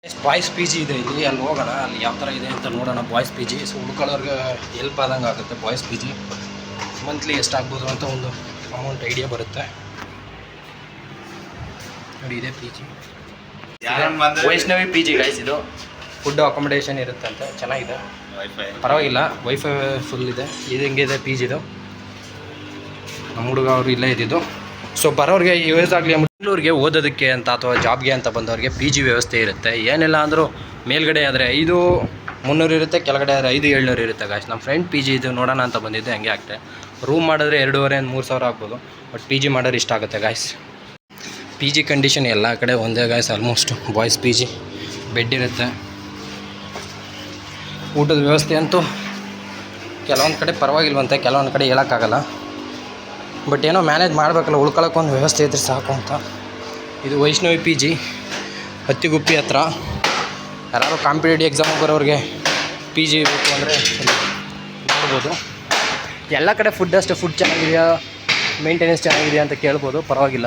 Boys PG G ಇದೆ ಇಲ್ಲಿ, ಅಲ್ಲಿ ಹೋಗೋಣ, ಅಲ್ಲಿ ಯಾವ ಥರ ಇದೆ ಅಂತ ನೋಡೋಣ. ಬಾಯ್ಸ್ ಪಿ ಜಿ ಸೊ ಹುಡ್ಕೊಳ್ಳೋರ್ಗೆ ಹೆಲ್ಪ್ ಆದಂಗೆ ಆಗುತ್ತೆ. ಬಾಯ್ಸ್ ಪಿ ಜಿ ಮಂತ್ಲಿ ಎಷ್ಟಾಗ್ಬೋದು ಅಂತ ಒಂದು ಅಮೌಂಟ್ ಐಡಿಯಾ ಬರುತ್ತೆ ನೋಡಿ. ಇದೆ P G, Vaishnavi P G guys. ಇದು ಫುಡ್ ಅಕಾಮಿಡೇಷನ್ ಇರುತ್ತೆ ಅಂತ, ಚೆನ್ನಾಗಿದೆ, ಪರವಾಗಿಲ್ಲ. ವೈಫೈ ಫುಲ್ ಇದೆ. ಇದು ಹೆಂಗಿದೆ ಪಿ ಜಿದು, ನಮ್ಮ ಹುಡುಗ ಅವರು ಇಲ್ಲೇ ಇದ್ದಿದ್ದು. ಸೊ ಬರೋರಿಗೆ ಯೂಸ್ ಆಗಲಿ, ಬೆಂಗಳೂರಿಗೆ ಓದೋದಕ್ಕೆ ಅಂತ ಅಥವಾ ಜಾಬ್ಗೆ ಅಂತ ಬಂದವ್ರಿಗೆ ಪಿ ಜಿ ವ್ಯವಸ್ಥೆ ಇರುತ್ತೆ. ಏನಿಲ್ಲ ಅಂದರೂ ಮೇಲ್ಗಡೆ ಆದರೆ 5,300 ಇರುತ್ತೆ, ಕೆಳಗಡೆ ಆದರೆ 5,700 ಇರುತ್ತೆ ಗಾಯ್ಸ್. ನಮ್ಮ ಫ್ರೆಂಡ್ ಪಿ ಜಿ ಇದು ನೋಡೋಣ ಅಂತ ಬಂದಿದ್ದೆ, ಹಂಗೆ ಆಗ್ತದೆ. ರೂಮ್ ಮಾಡಿದ್ರೆ 2,500-3,000 ಆಗ್ಬೋದು, ಬಟ್ ಪಿ ಜಿ ಮಾಡೋರು ಇಷ್ಟ ಆಗುತ್ತೆ ಗಾಯ್ಸ್. ಪಿ ಜಿ ಕಂಡೀಷನ್ ಎಲ್ಲ ಕಡೆ ಒಂದೇ guys, almost boys PG G. Bed ಇರುತ್ತೆ, ಊಟದ ವ್ಯವಸ್ಥೆ ಅಂತೂ ಕೆಲವೊಂದು ಕಡೆ ಪರವಾಗಿಲ್ವಂತೆ, ಕೆಲವೊಂದು ಕಡೆ ಹೇಳೋಕ್ಕಾಗಲ್ಲ. ಬಟ್ ಏನೋ ಮ್ಯಾನೇಜ್ ಮಾಡಬೇಕಲ್ಲ, ಉಳ್ಕೊಳ್ಳೋಕೆ ಒಂದು ವ್ಯವಸ್ಥೆ ಇದ್ರೆ ಸಾಕು ಅಂತ. ಇದು ವೈಷ್ಣವಿ ಪಿ ಜಿ, ಹತ್ತಿಗುಪ್ಪಿ ಹತ್ರ. ಯಾರು ಕಾಂಪಿಟೇಟಿವ್ ಎಕ್ಸಾಮಿಗೆ ಬರೋರಿಗೆ ಪಿ ಜಿ ಬೇಕು ಅಂದರೆ ನೋಡ್ಬೋದು. ಎಲ್ಲ ಕಡೆ ಫುಡ್ ಅಷ್ಟೇ, ಫುಡ್ ಚೆನ್ನಾಗಿದೆಯಾ, ಮೇಂಟೆನೆನ್ಸ್ ಚೆನ್ನಾಗಿದೆಯಾ ಅಂತ ಕೇಳ್ಬೋದು, ಪರವಾಗಿಲ್ಲ.